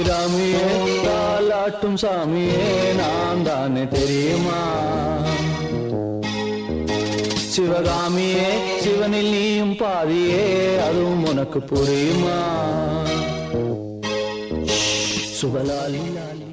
அபிராமியே தாலாட்டும் சாமியே நான் தானே தெரியுமா? சிவகாமியே சிவனில் நீயும் பாதியே அதுவும் உனக்கு புரியுமா? சுபலாலி லாலி